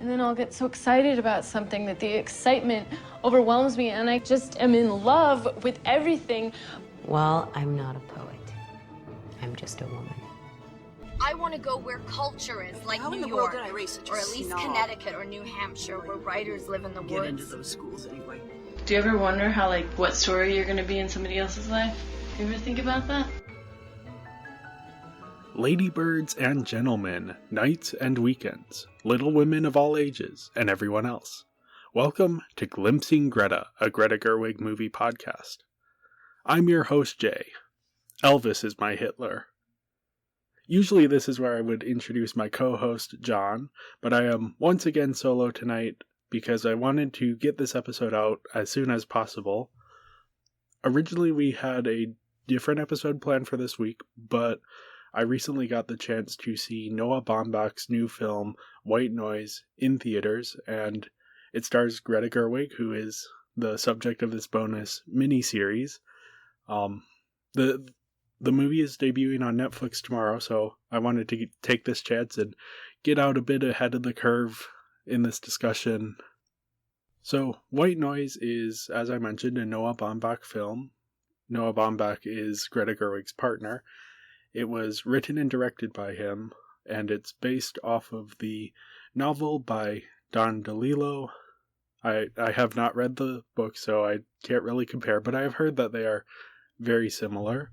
And then I'll get so excited about something that the excitement overwhelms me, and I just am in love with everything. Well, I'm not a poet. I'm just a woman. I want to go where culture is, like New York, or at least Connecticut or New Hampshire, where writers live in the woods. Get into those schools anyway. Do you ever wonder how, what story you're going to be in somebody else's life? You ever think about that? Ladybirds and gentlemen, nights and weekends, little women of all ages, and everyone else. Welcome to Glimpsing Greta, a Greta Gerwig movie podcast. I'm your host, Jay. Elvis is my Hitler. Usually this is where I would introduce my co-host, John, but I am once again solo tonight because I wanted to get this episode out as soon as possible. Originally we had a different episode planned for this week, but I recently got the chance to see Noah Baumbach's new film, White Noise, in theaters, and it stars Greta Gerwig, who is the subject of this bonus mini-series. The movie is debuting on Netflix tomorrow, so I wanted to take this chance and get out a bit ahead of the curve in this discussion. So, White Noise is, as I mentioned, a Noah Baumbach film. Noah Baumbach is Greta Gerwig's partner. It was written and directed by him, and it's based off of the novel by Don DeLillo. I have not read the book, so I can't really compare, but I have heard that they are very similar.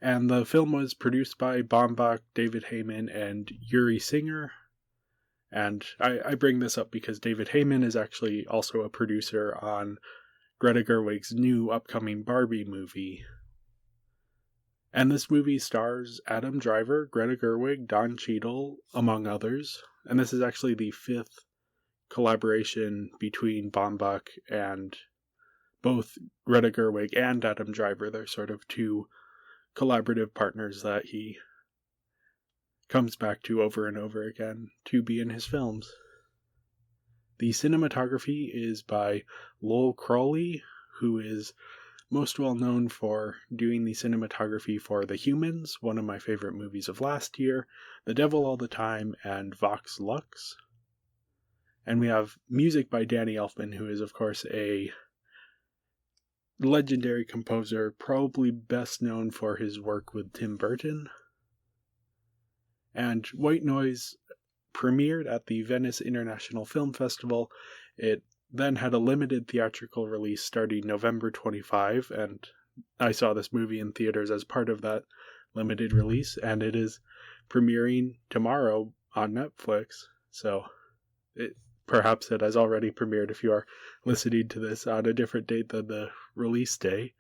And the film was produced by Baumbach, David Heyman, and Yuri Singer. And I bring this up because David Heyman is actually also a producer on Greta Gerwig's new upcoming Barbie movie. And this movie stars Adam Driver, Greta Gerwig, Don Cheadle, among others. And this is actually the fifth collaboration between Baumbach and both Greta Gerwig and Adam Driver. They're sort of two collaborative partners that he comes back to over and over again to be in his films. The cinematography is by Lowell Crowley, who is most well known for doing the cinematography for The Humans, one of my favorite movies of last year, The Devil All the Time, and Vox Lux. And we have music by Danny Elfman, who is of course a legendary composer, probably best known for his work with Tim Burton. And White Noise premiered at the Venice International Film Festival. It then had a limited theatrical release starting November 25, and I saw this movie in theaters as part of that limited release, and it is premiering tomorrow on Netflix, so perhaps it has already premiered if you are listening to this on a different date than the release day.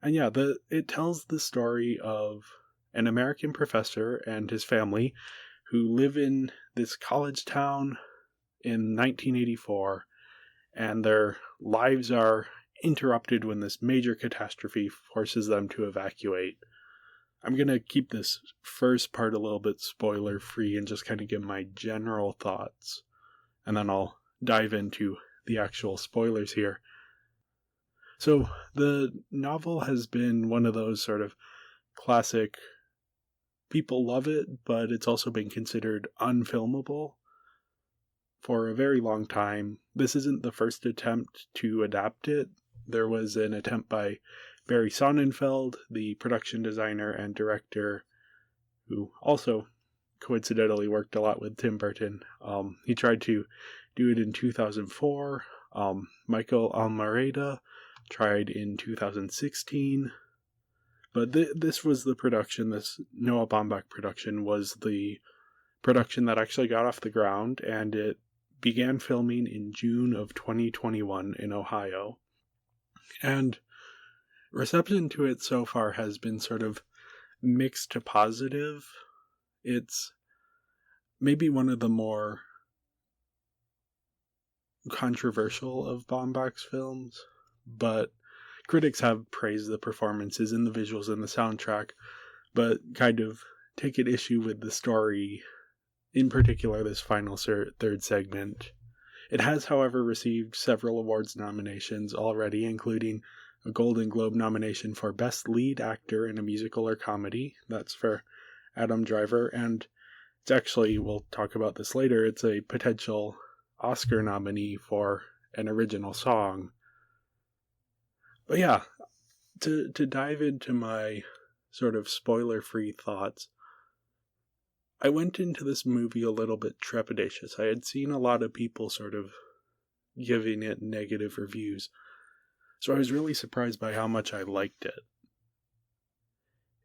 And yeah, it tells the story of an American professor and his family who live in this college town in 1984, and their lives are interrupted when this major catastrophe forces them to evacuate. I'm going to keep this first part a little bit spoiler-free and just kind of give my general thoughts, and then I'll dive into the actual spoilers here. So, the novel has been one of those sort of classic, people love it, but it's also been considered unfilmable for a very long time. This isn't the first attempt to adapt it. There was an attempt by Barry Sonnenfeld, the production designer and director, who also coincidentally worked a lot with Tim Burton. He tried to do it in 2004. Michael Almereyda tried in 2016. But this was the production, this Noah Baumbach production was the production that actually got off the ground, and it began filming in June of 2021 in Ohio. And reception to it so far has been sort of mixed to positive. It's maybe one of the more controversial of Baumbach's films, but critics have praised the performances and the visuals and the soundtrack, but kind of taken issue with the story, in particular this final third segment. It has, however, received several awards nominations already, including a Golden Globe nomination for Best Lead Actor in a Musical or Comedy. That's for Adam Driver, and It's actually, we'll talk about this later, it's a potential Oscar nominee for an original song. But yeah, to dive into my sort of spoiler-free thoughts, I went into this movie a little bit trepidatious. I had seen a lot of people sort of giving it negative reviews, so I was really surprised by how much I liked it.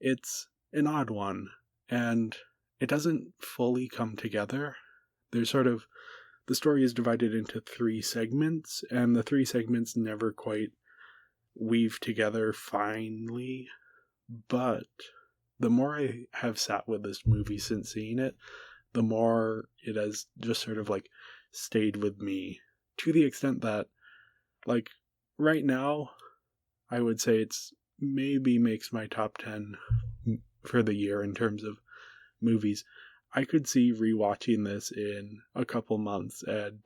It's an odd one, and it doesn't fully come together. There's sort of, the story is divided into 3 segments, and the 3 segments never quite weave together finely, but the more I have sat with this movie since seeing it, the more it has just sort of like stayed with me, to the extent that, like, right now, I would say it's maybe makes my top 10 for the year in terms of movies. I could see rewatching this in a couple months and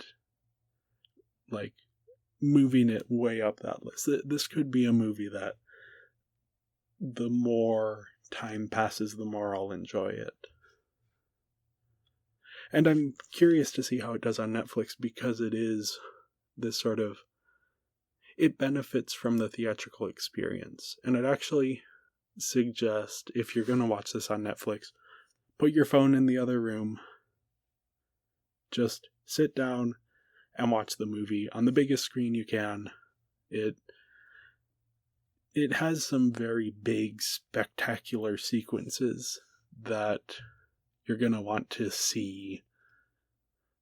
like moving it way up that list. This could be a movie that the more time passes, the more I'll enjoy it. And I'm curious to see how it does on Netflix, because it is this sort of, it benefits from the theatrical experience. And I'd actually suggest, if you're going to watch this on Netflix, put your phone in the other room, just sit down and watch the movie on the biggest screen you can. It has some very big, spectacular sequences that you're going to want to see,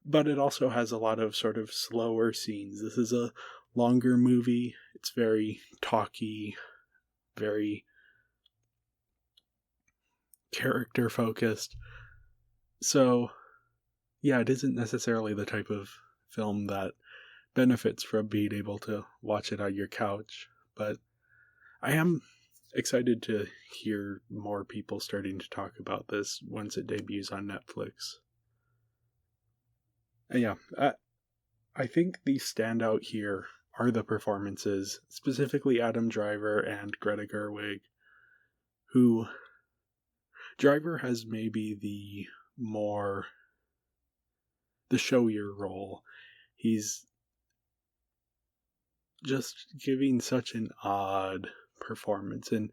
but it also has a lot of sort of slower scenes. This is a longer movie. It's very talky, very character focused. So, yeah, it isn't necessarily the type of film that benefits from being able to watch it on your couch, but I am excited to hear more people starting to talk about this once it debuts on Netflix. And yeah, I think the standout here are the performances, specifically Adam Driver and Greta Gerwig, who Driver has maybe the showier role. He's just giving such an odd performance and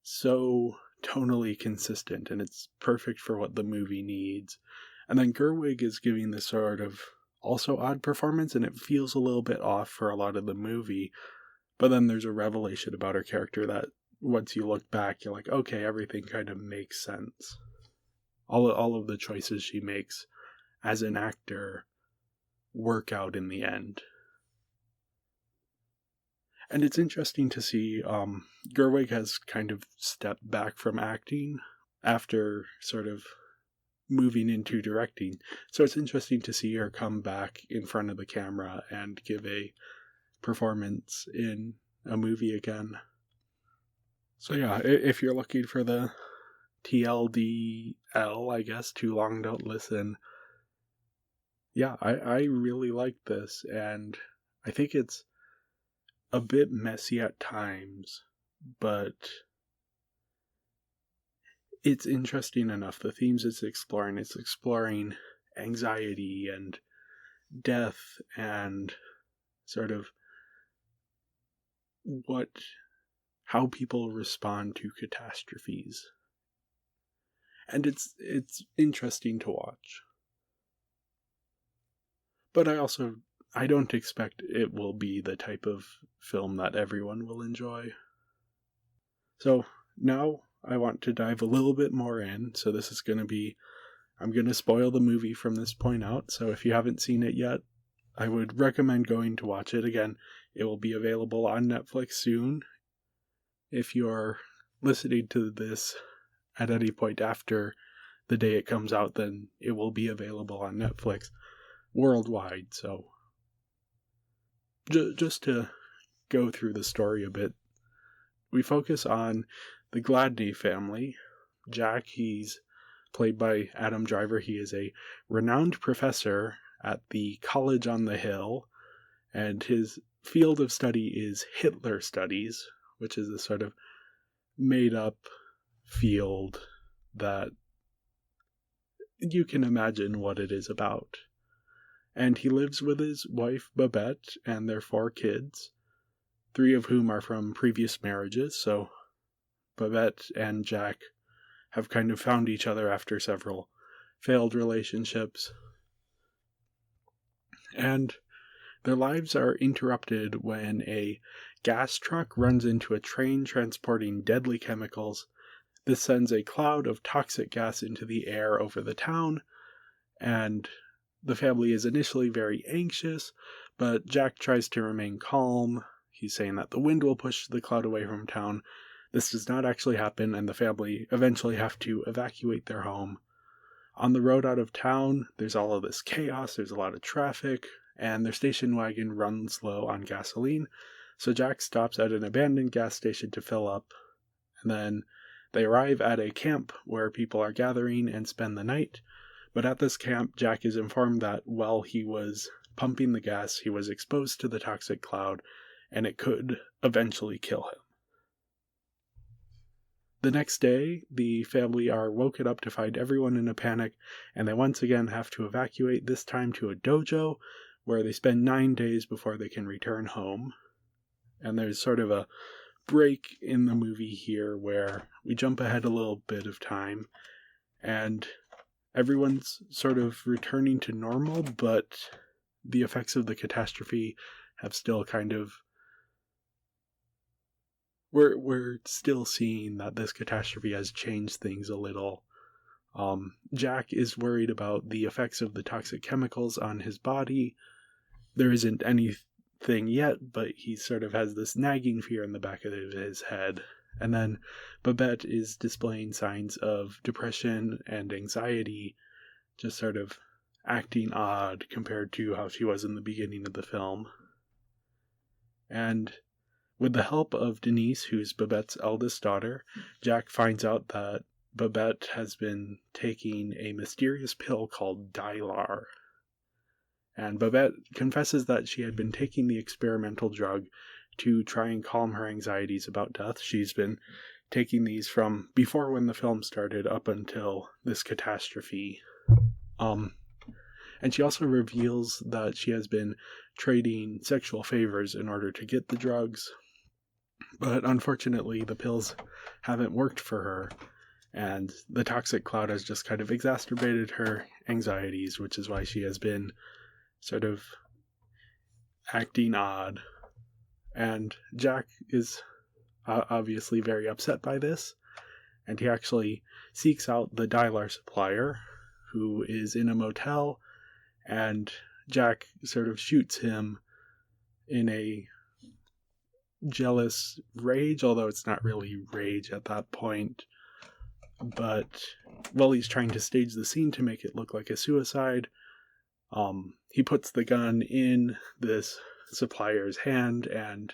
so tonally consistent, and it's perfect for what the movie needs. And then Gerwig is giving this sort of also odd performance, and it feels a little bit off for a lot of the movie, but then there's a revelation about her character that once you look back, you're like, okay, everything kind of makes sense. All of the choices she makes as an actor work out in the end. And it's interesting to see Gerwig has kind of stepped back from acting after sort of moving into directing. So it's interesting to see her come back in front of the camera and give a performance in a movie again. So yeah, if you're looking for the TLDL, I guess, Too Long Don't Listen, yeah, I really like this, and I think it's a bit messy at times, but it's interesting enough. The themes it's exploring anxiety and death and sort of how people respond to catastrophes. And it's interesting to watch. But I don't expect it will be the type of film that everyone will enjoy. So now I want to dive a little bit more in. So this is going to be, I'm going to spoil the movie from this point out. So if you haven't seen it yet, I would recommend going to watch it. Again, it will be available on Netflix soon. If you're listening to this at any point after the day it comes out, then it will be available on Netflix worldwide. So just to go through the story a bit, we focus on the Gladney family. Jack, he's played by Adam Driver. He is a renowned professor at the College on the Hill, and his field of study is Hitler studies, which is a sort of made-up field that you can imagine what it is about. And he lives with his wife Babette and their 4 kids, 3 of whom are from previous marriages, so Babette and Jack have kind of found each other after several failed relationships. And their lives are interrupted when a gas truck runs into a train transporting deadly chemicals. This sends a cloud of toxic gas into the air over the town, and the family is initially very anxious, but Jack tries to remain calm. He's saying that the wind will push the cloud away from town. This does not actually happen, and the family eventually have to evacuate their home. On the road out of town, there's all of this chaos, there's a lot of traffic, and their station wagon runs low on gasoline, so Jack stops at an abandoned gas station to fill up, and then they arrive at a camp where people are gathering and spend the night. But at this camp, Jack is informed that while he was pumping the gas, he was exposed to the toxic cloud, and it could eventually kill him. The next day, the family are woken up to find everyone in a panic, and they once again have to evacuate, this time to a dojo, where they spend 9 days before they can return home. And there's sort of a break in the movie here where we jump ahead a little bit of time, and everyone's sort of returning to normal, but the effects of the catastrophe have still kind of... We're still seeing that this catastrophe has changed things a little. Jack is worried about the effects of the toxic chemicals on his body. There isn't anything yet, but he sort of has this nagging fear in the back of his head. And then Babette is displaying signs of depression and anxiety, just sort of acting odd compared to how she was in the beginning of the film. And with the help of Denise, who's Babette's eldest daughter, Jack finds out that Babette has been taking a mysterious pill called Dylar. And Babette confesses that she had been taking the experimental drug to try and calm her anxieties about death. She's been taking these from before when the film started up until this catastrophe. And she also reveals that she has been trading sexual favors in order to get the drugs. But unfortunately, the pills haven't worked for her, and the toxic cloud has just kind of exacerbated her anxieties, which is why she has been sort of acting odd. And Jack is obviously very upset by this, and he actually seeks out the Dylar supplier, who is in a motel, and Jack sort of shoots him in a jealous rage, although it's not really rage at that point. But while he's trying to stage the scene to make it look like a suicide, he puts the gun in this supplier's hand, and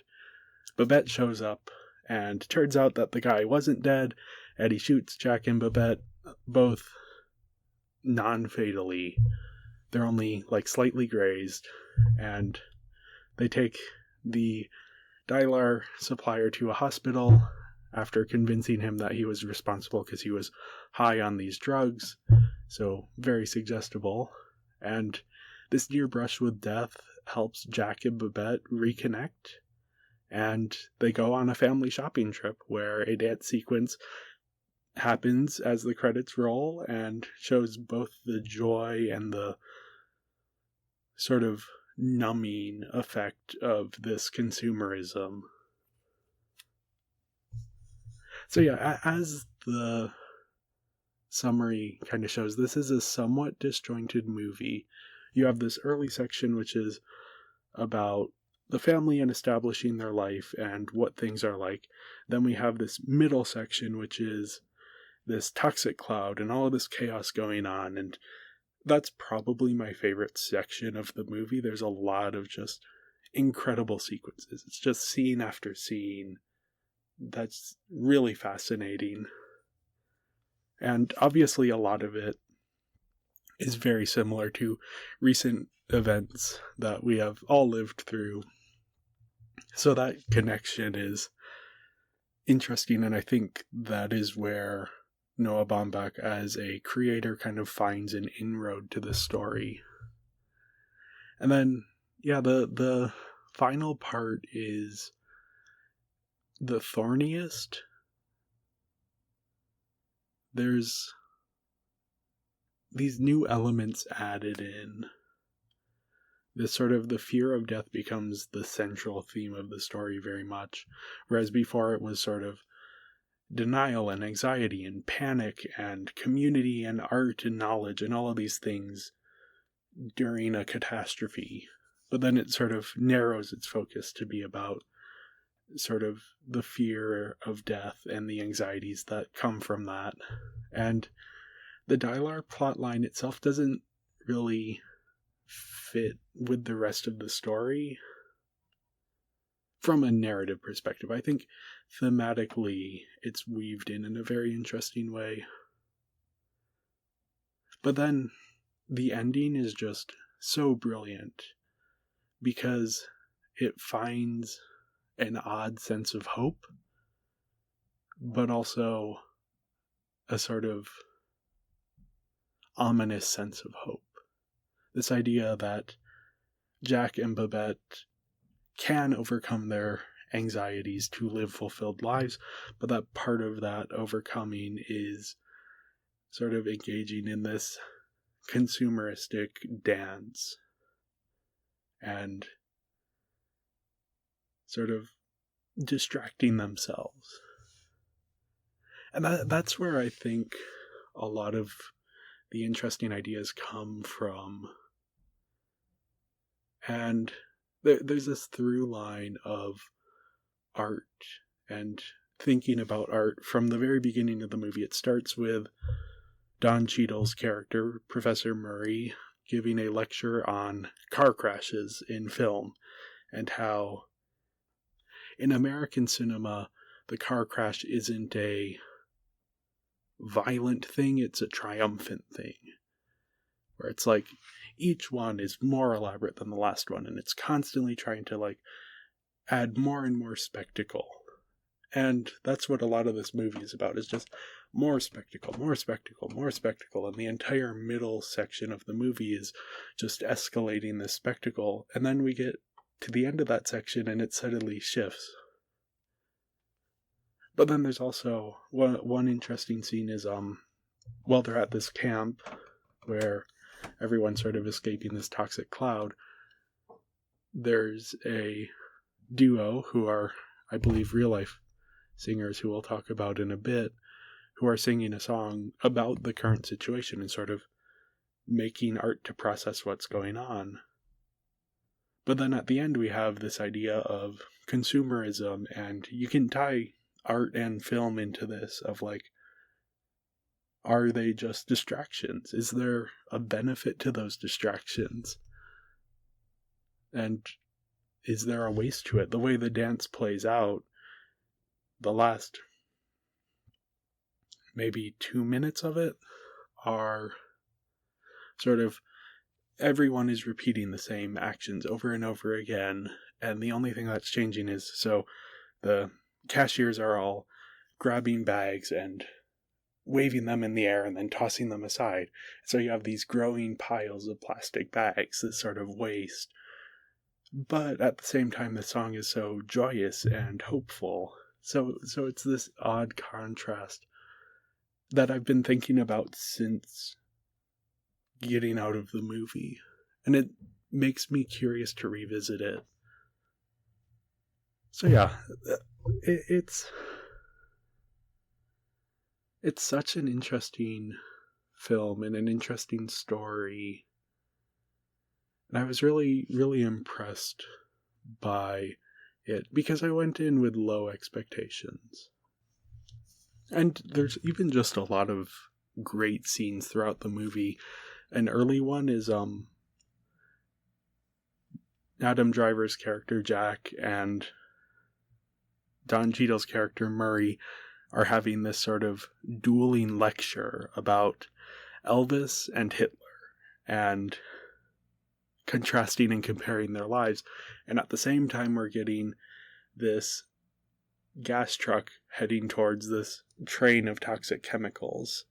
Babette shows up, and turns out that the guy wasn't dead, and he shoots Jack and Babette both non-fatally. They're only slightly grazed, and they take the Dylar supplier to a hospital after convincing him that he was responsible because he was high on these drugs. So very suggestible. And this near brush with death helps Jack and Babette reconnect, and they go on a family shopping trip where a dance sequence happens as the credits roll and shows both the joy and the sort of numbing effect of this consumerism. So yeah, as the summary kind of shows, this is a somewhat disjointed movie. You have this early section which is about the family and establishing their life and what things are like. Then we have this middle section which is this toxic cloud and all of this chaos going on, and that's probably my favorite section of the movie. There's a lot of just incredible sequences. It's just scene after scene. That's really fascinating. And obviously a lot of it is very similar to recent events that we have all lived through. So that connection is interesting, and I think that is where Noah Baumbach as a creator kind of finds an inroad to the story. And then, yeah, the final part is the thorniest. There's these new elements added in. This sort of the fear of death becomes the central theme of the story very much, whereas before it was sort of denial and anxiety and panic and community and art and knowledge and all of these things during a catastrophe. But then it sort of narrows its focus to be about sort of the fear of death and the anxieties that come from that. And the dialogue plot line itself doesn't really fit with the rest of the story from a narrative perspective. I think thematically it's weaved in a very interesting way. But then the ending is just so brilliant because it finds an odd sense of hope, but also a sort of ominous sense of hope. This idea that Jack and Babette can overcome their anxieties to live fulfilled lives, but that part of that overcoming is sort of engaging in this consumeristic dance and sort of distracting themselves. And that's where I think a lot of the interesting ideas come from. And there's this through line of art and thinking about art from the very beginning of the movie. It starts with Don Cheadle's character, Professor Murray, giving a lecture on car crashes in film and how in American cinema, the car crash isn't a violent thing, it's a triumphant thing. Where it's like, each one is more elaborate than the last one, and it's constantly trying to, like, add more and more spectacle. And that's what a lot of this movie is about, is just more spectacle, more spectacle, more spectacle, and the entire middle section of the movie is just escalating this spectacle, and then we get to the end of that section and it suddenly shifts. But then there's also one interesting scene is while they're at this camp where everyone's sort of escaping this toxic cloud, there's a duo who are, I believe, real life singers who we'll talk about in a bit, who are singing a song about the current situation and sort of making art to process what's going on. But then at the end we have this idea of consumerism, and you can tie art and film into this of like, are they just distractions? Is there a benefit to those distractions? And is there a waste to it? The way the dance plays out, the last maybe 2 minutes of it are sort of everyone is repeating the same actions over and over again, and the only thing that's changing is, so the cashiers are all grabbing bags and waving them in the air and then tossing them aside. So you have these growing piles of plastic bags that sort of waste. But at the same time, the song is so joyous and hopeful. So it's this odd contrast that I've been thinking about since getting out of the movie. And it makes me curious to revisit it. So yeah, it's such an interesting film and an interesting story. And I was really, really impressed by it because I went in with low expectations. And there's even just a lot of great scenes throughout the movie. An early one is Adam Driver's character Jack and Don Cheadle's character Murray are having this sort of dueling lecture about Elvis and Hitler and contrasting and comparing their lives. And at the same time, we're getting this gas truck heading towards this train of toxic chemicals.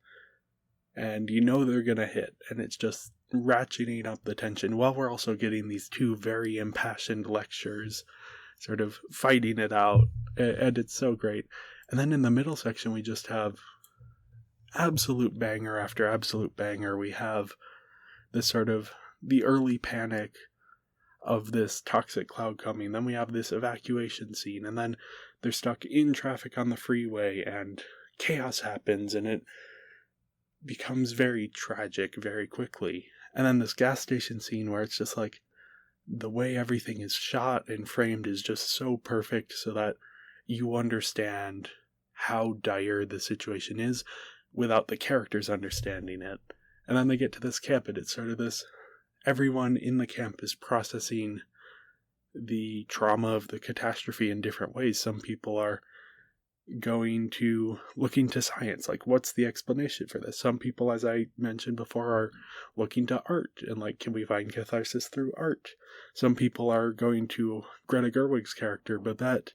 And you know they're going to hit, and it's just ratcheting up the tension while we're also getting these two very impassioned lectures sort of fighting it out, and it's so great. And then in the middle section we just have absolute banger after absolute banger. We have this sort of the early panic of this toxic cloud coming, then we have this evacuation scene, and then they're stuck in traffic on the freeway and chaos happens and it becomes very tragic very quickly. And then this gas station scene where it's just like the way everything is shot and framed is just so perfect so that you understand how dire the situation is without the characters understanding it. And then they get to this camp and it's sort of this, everyone in the camp is processing the trauma of the catastrophe in different ways. Some people are looking to science, like what's the explanation for this? Some people, as I mentioned before, are looking to art and like, can we find catharsis through art? Some people are going to Greta Gerwig's character, Babette.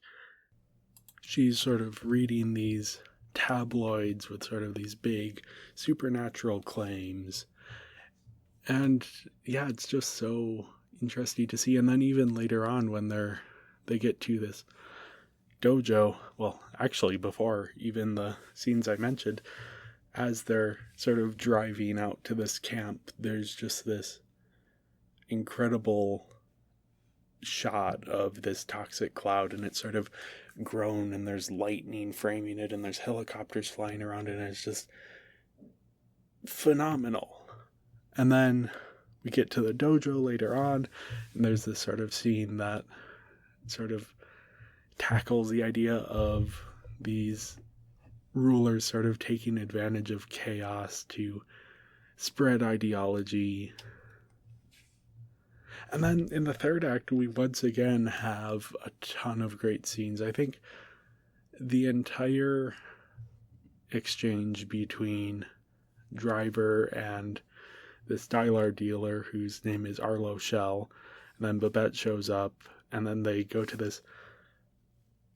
She's sort of reading these tabloids with sort of these big supernatural claims, and yeah, it's just so interesting to see. And then even later on when they get to this dojo, well, actually before even the scenes I mentioned, as they're sort of driving out to this camp, there's just this incredible shot of this toxic cloud, and it's sort of grown, and there's lightning framing it, and there's helicopters flying around it, and it's just phenomenal. And then we get to the dojo later on, and there's this sort of scene that sort of tackles the idea of these rulers sort of taking advantage of chaos to spread ideology. And then in the third act, we once again have a ton of great scenes. I think the entire exchange between Driver and this Dylar dealer, whose name is Arlo Shell, and then Babette shows up, and then they go to this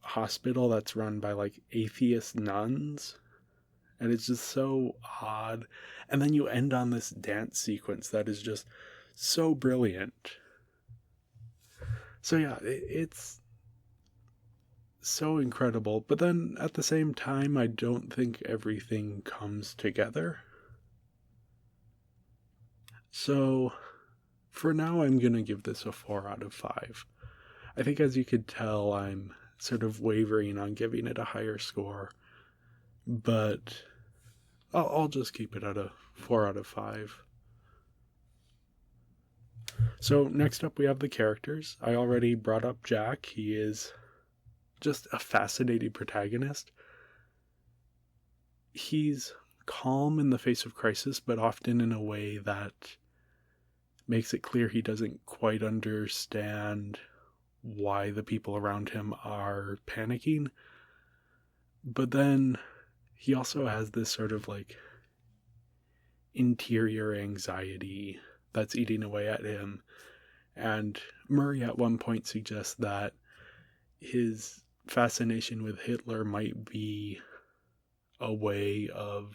hospital that's run by like atheist nuns, and it's just so odd. And then you end on this dance sequence that is just so brilliant. So yeah, it's so incredible, but then at the same time I don't think everything comes together. So for now I'm gonna give this a 4 out of 5. I think, as you could tell, I'm sort of wavering on giving it a higher score, but I'll just keep it at a 4 out of 5. So next up we have the characters. I already brought up Jack. He is just a fascinating protagonist. He's calm in the face of crisis, but often in a way that makes it clear he doesn't quite understand why the people around him are panicking. But then he also has this sort of like interior anxiety that's eating away at him. And Murray at one point suggests that his fascination with Hitler might be a way of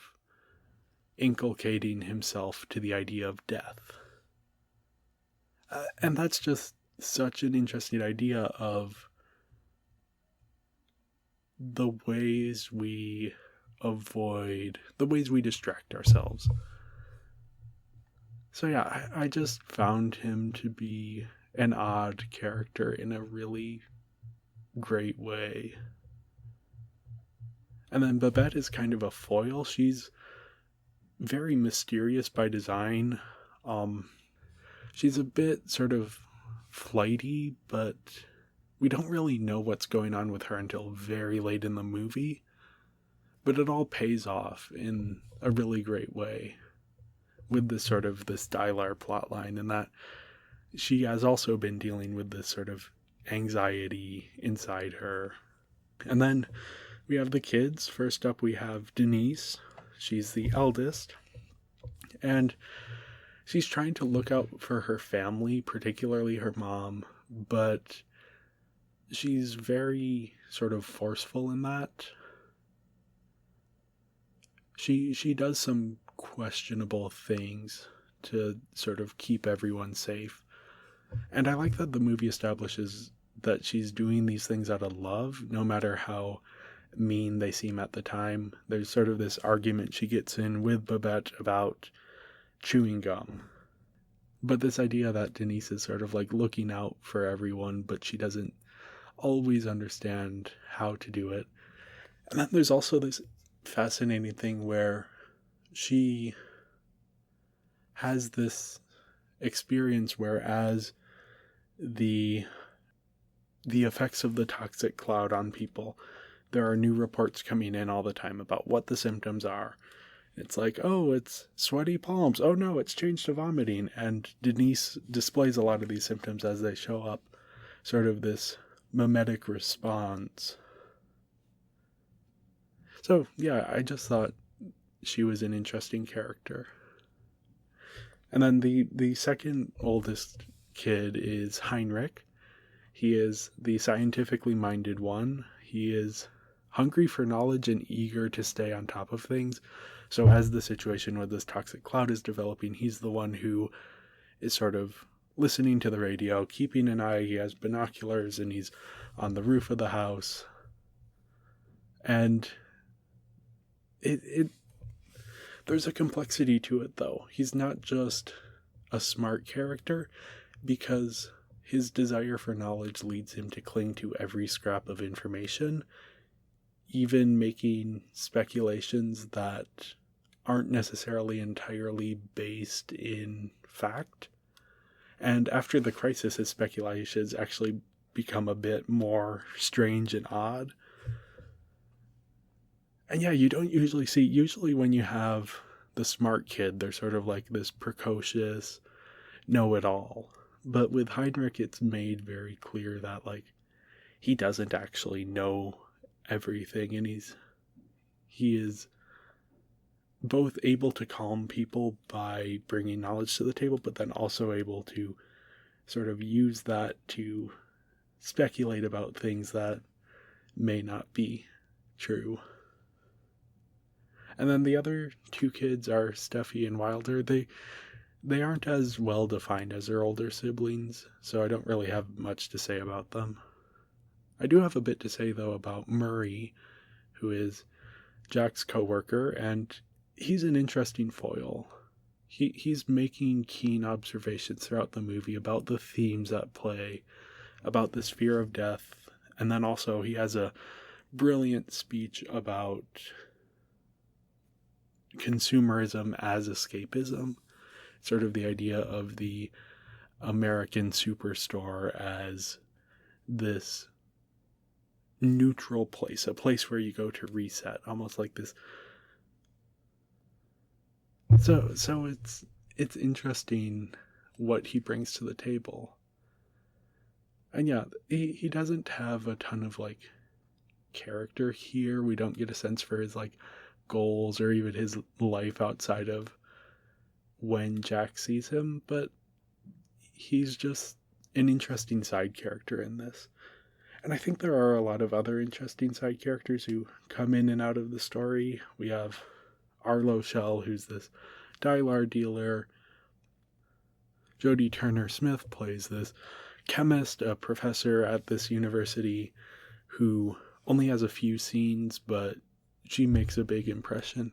inculcating himself to the idea of death. And that's just such an interesting idea of the ways we distract ourselves. So yeah, I just found him to be an odd character in a really great way. And then Babette is kind of a foil. She's very mysterious by design. She's a bit sort of flighty, but we don't really know what's going on with her until very late in the movie. But it all pays off in a really great way with this Dylar plotline, and that she has also been dealing with this sort of anxiety inside her. And then we have the kids. First up we have Denise. She's the eldest, and she's trying to look out for her family, particularly her mom, but she's very sort of forceful in that. She does some questionable things to sort of keep everyone safe. And I like that the movie establishes that she's doing these things out of love, no matter how mean they seem at the time. There's sort of this argument she gets in with Babette about chewing gum. But this idea that Denise is sort of like looking out for everyone, but she doesn't always understand how to do it. And then there's also this fascinating thing where she has this experience where as the effects of the toxic cloud on people, there are new reports coming in all the time about what the symptoms are. It's like, oh, it's sweaty palms. Oh no, it's changed to vomiting. And Denise displays a lot of these symptoms as they show up. Sort of this mimetic response. So, yeah, I just thought she was an interesting character. And then the second oldest kid is Heinrich. He is the scientifically minded one. He is hungry for knowledge and eager to stay on top of things. So as the situation with this toxic cloud is developing, he's the one who is sort of listening to the radio, keeping an eye. He has binoculars and he's on the roof of the house. And there's a complexity to it, though. He's not just a smart character, because his desire for knowledge leads him to cling to every scrap of information, even making speculations that aren't necessarily entirely based in fact. And after the crisis, his speculations actually become a bit more strange and odd. And yeah, you don't usually when you have the smart kid, they're sort of like this precocious know-it-all. But with Heinrich, it's made very clear that, like, he doesn't actually know everything, and he is both able to calm people by bringing knowledge to the table, but then also able to sort of use that to speculate about things that may not be true. And then the other two kids are Steffi and Wilder. They aren't as well defined as their older siblings, so I don't really have much to say about them. I do have a bit to say, though, about Murray, who is Jack's coworker, and he's an interesting foil. He's making keen observations throughout the movie about the themes at play, about this fear of death, and then also he has a brilliant speech about consumerism as escapism, sort of the idea of the American superstore as this neutral place, a place where you go to reset, almost like this. So it's interesting what he brings to the table. And yeah, he doesn't have a ton of like character here. We don't get a sense for his like goals or even his life outside of when Jack sees him, but he's just an interesting side character in this. And I think there are a lot of other interesting side characters who come in and out of the story. We have Arlo Shell, who's this Dylar dealer. Jodie Turner-Smith plays this chemist, a professor at this university who only has a few scenes, but she makes a big impression.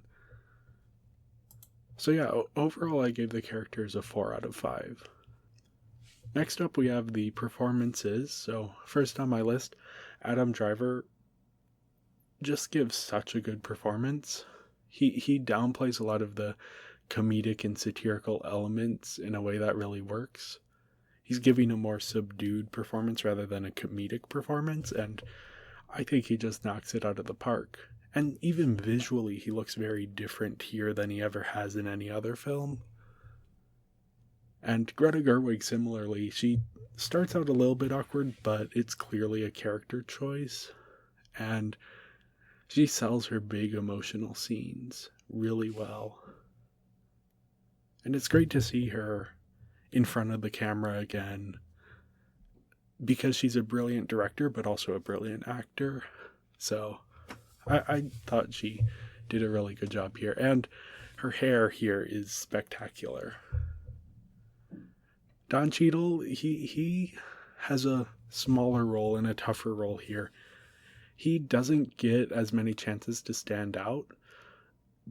So yeah, overall I gave the characters a 4 out of 5. Next up we have the performances. So first on my list, Adam Driver just gives such a good performance. He downplays a lot of the comedic and satirical elements in a way that really works. He's giving a more subdued performance rather than a comedic performance, and I think he just knocks it out of the park. And even visually, he looks very different here than he ever has in any other film. And Greta Gerwig, similarly, she starts out a little bit awkward, but it's clearly a character choice. And she sells her big emotional scenes really well. And it's great to see her in front of the camera again, because she's a brilliant director, but also a brilliant actor. So I thought she did a really good job here. And her hair here is spectacular. Don Cheadle, he has a smaller role and a tougher role here. He doesn't get as many chances to stand out,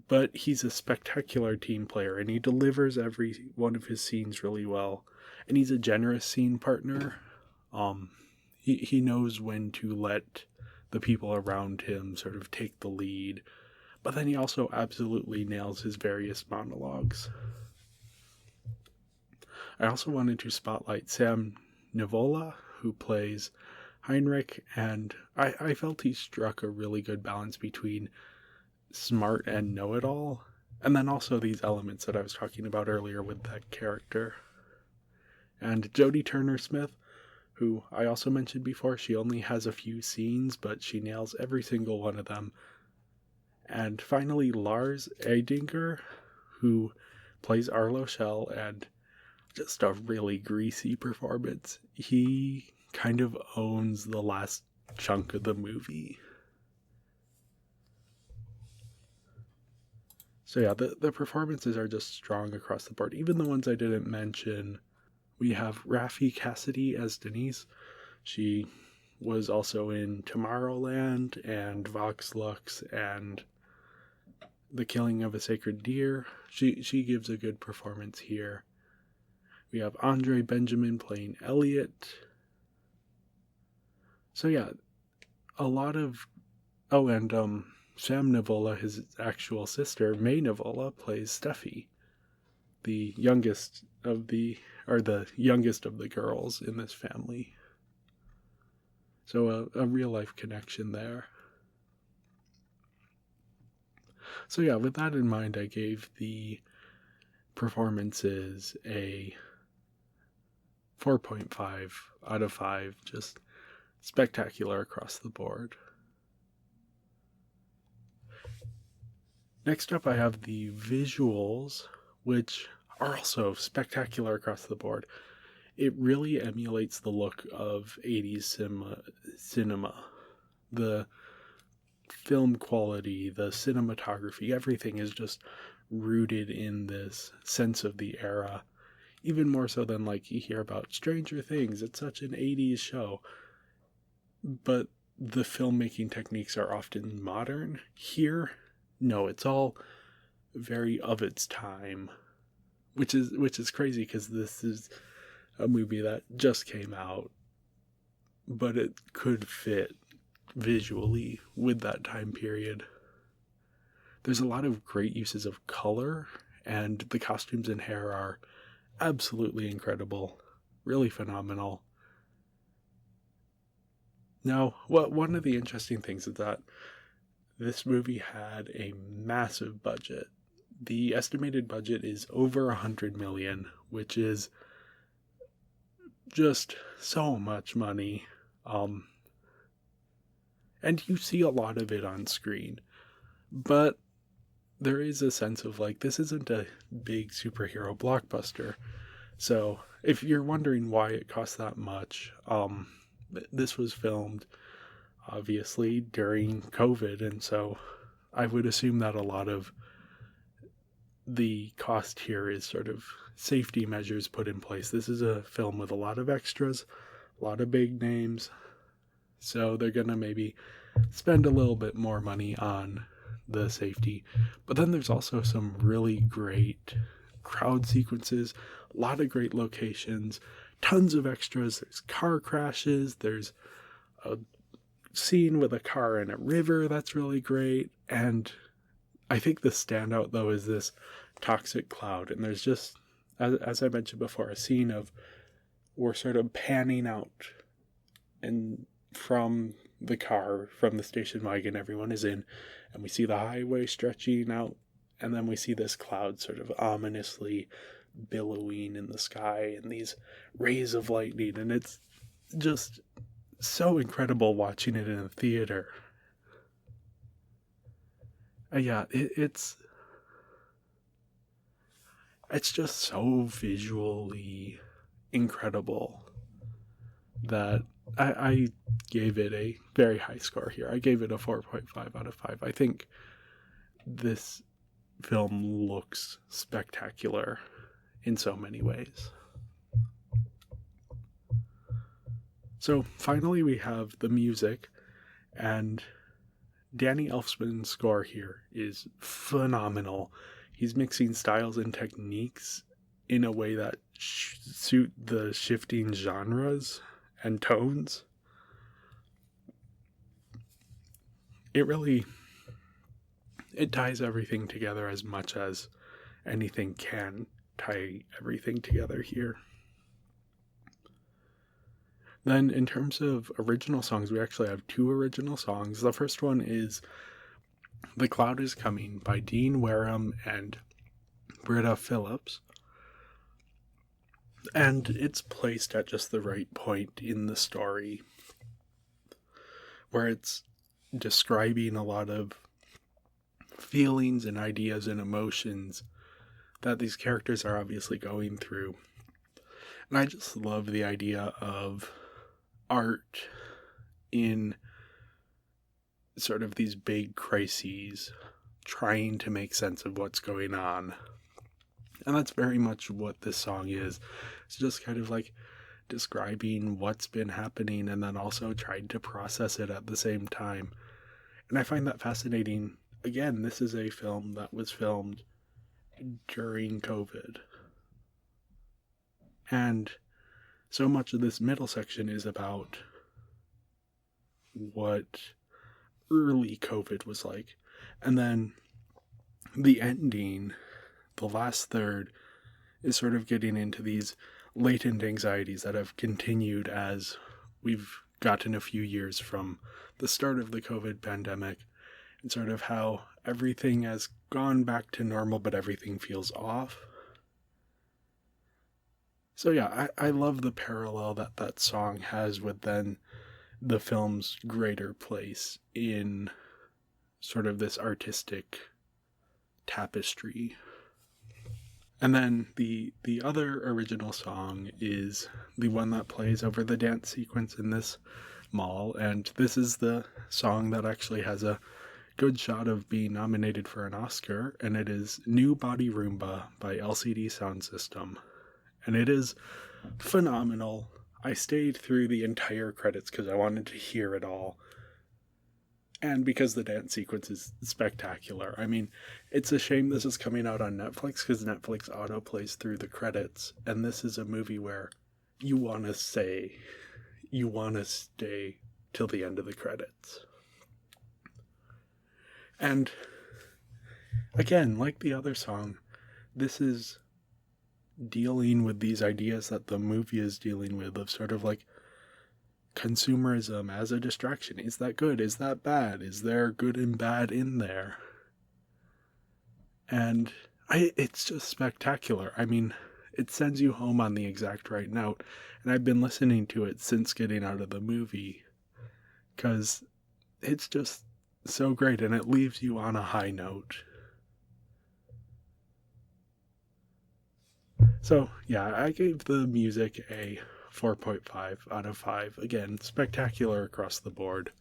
but he's a spectacular team player, and he delivers every one of his scenes really well. And he's a generous scene partner. He knows when to let the people around him sort of take the lead, but then he also absolutely nails his various monologues. I also wanted to spotlight Sam Nivola, who plays Heinrich, and I felt he struck a really good balance between smart and know-it-all, and then also these elements that I was talking about earlier with that character. And Jodie Turner-Smith, who I also mentioned before, she only has a few scenes, but she nails every single one of them. And finally, Lars Eidinger, who plays Arlo Shell, and just a really greasy performance. He kind of owns the last chunk of the movie. So yeah, the performances are just strong across the board. Even the ones I didn't mention. We have Raffi Cassidy as Denise. She was also in Tomorrowland and Vox Lux and The Killing of a Sacred Deer. She gives a good performance here. We have Andre Benjamin playing Elliot. So yeah, a lot of... Oh, and Sam Nivola, his actual sister, May Nivola, plays Steffi, the youngest of the girls in this family. So a real life connection there. So yeah, with that in mind, I gave the performances a 4.5 out of 5, just spectacular across the board. Next up, I have the visuals, which are also spectacular across the board. It really emulates the look of 80s cinema. The film quality, the cinematography, everything is just rooted in this sense of the era. Even more so than like you hear about Stranger Things. It's such an 80s show. But the filmmaking techniques are often modern. Here, no, it's all very of its time. Which is crazy because this is a movie that just came out, but it could fit visually with that time period. There's a lot of great uses of color, and the costumes and hair are absolutely incredible, really phenomenal. Now, one of the interesting things is that this movie had a massive budget. The estimated budget is over $100 million, which is just so much money. And you see a lot of it on screen. But there is a sense of like, this isn't a big superhero blockbuster. So if you're wondering why it costs that much, this was filmed obviously during COVID, and so I would assume that a lot of the cost here is sort of safety measures put in place. This is a film with a lot of extras, a lot of big names, so they're gonna maybe spend a little bit more money on the safety. But then there's also some really great crowd sequences, a lot of great locations, tons of extras. There's car crashes, there's a scene with a car in a river that's really great, and I think the standout though is this toxic cloud. And there's just, as I mentioned before, a scene of we're sort of panning out, and from the car, from the station wagon everyone is in, and we see the highway stretching out, and then we see this cloud sort of ominously billowing in the sky and these rays of lightning, and it's just so incredible watching it in a theater. Yeah, it's just so visually incredible. that I gave it a very high score here. I gave it a 4.5 out of 5. I think this film looks spectacular in so many ways. So finally we have the music, and Danny Elfman's score here is phenomenal. He's mixing styles and techniques in a way that suit the shifting genres and tones. It ties everything together as much as anything can tie everything together here. Then in terms of original songs, we actually have 2 original songs. The first one is The Cloud is Coming by Dean Wareham and Britta Phillips. And it's placed at just the right point in the story, where it's describing a lot of feelings and ideas and emotions that these characters are obviously going through. And I just love the idea of art in sort of these big crises, trying to make sense of what's going on. And that's very much what this song is. It's just kind of like describing what's been happening and then also trying to process it at the same time. And I find that fascinating. Again, this is a film that was filmed during COVID. And so much of this middle section is about what early COVID was like. And then the ending, the last third, is sort of getting into these latent anxieties that have continued as we've gotten a few years from the start of the COVID pandemic, and sort of how everything has gone back to normal, but everything feels off. So yeah, I love the parallel that song has with then the film's greater place in sort of this artistic tapestry. And then the other original song is the one that plays over the dance sequence in this mall, and this is the song that actually has a good shot of being nominated for an Oscar, and it is New Body Roomba by LCD Sound System. And it is phenomenal. I stayed through the entire credits because I wanted to hear it all. And because the dance sequence is spectacular. I mean, it's a shame this is coming out on Netflix because Netflix autoplays through the credits. And this is a movie where you want to stay till the end of the credits. And again, like the other song, this is dealing with these ideas that the movie is dealing with, of sort of like consumerism as a distraction. Is that good? Is that bad? Is there good and bad in there? And it's just spectacular. I mean, it sends you home on the exact right note. And I've been listening to it since getting out of the movie because it's just so great, and it leaves you on a high note. So yeah, I gave the music a 4.5 out of 5. Again, spectacular across the board.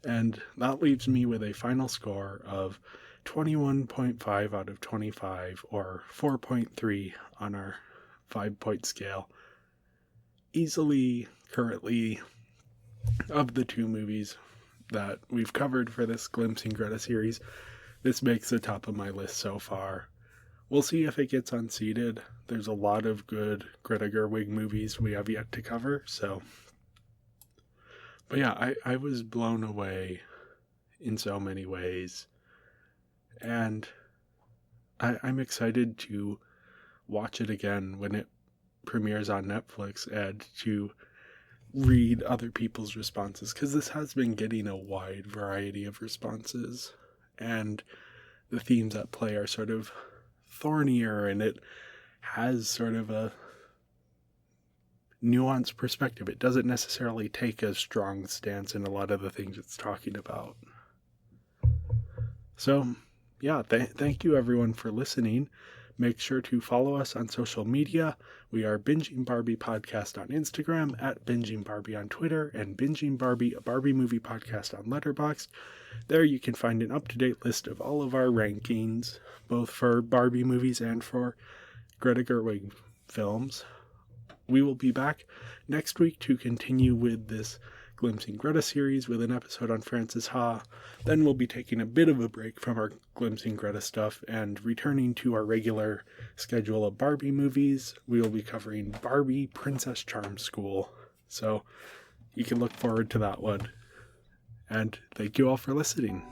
And that leaves me with a final score of 21.5 out of 25, or 4.3 on our 5-point scale. Easily, currently, of the 2 movies that we've covered for this Glimpsing Greta series, this makes the top of my list so far. We'll see if it gets unseated. There's a lot of good Greta Gerwig movies we have yet to cover, so. But yeah, I was blown away in so many ways. And I'm excited to watch it again when it premieres on Netflix and to read other people's responses, because this has been getting a wide variety of responses. And the themes at play are sort of thornier, and it has sort of a nuanced perspective. It doesn't necessarily take a strong stance in a lot of the things it's talking about. So yeah, thank you everyone for listening. Make sure to follow us on social media. We are Binging Barbie Podcast on Instagram, at Binging Barbie on Twitter, and Binging Barbie, a Barbie movie podcast on Letterboxd. There you can find an up-to-date list of all of our rankings, both for Barbie movies and for Greta Gerwig films. We will be back next week to continue with this Glimpsing Greta series with an episode on Frances Ha. Then we'll be taking a bit of a break from our Glimpsing Greta stuff and returning to our regular schedule of Barbie movies. We will be covering Barbie Princess Charm School. So you can look forward to that one. And thank you all for listening.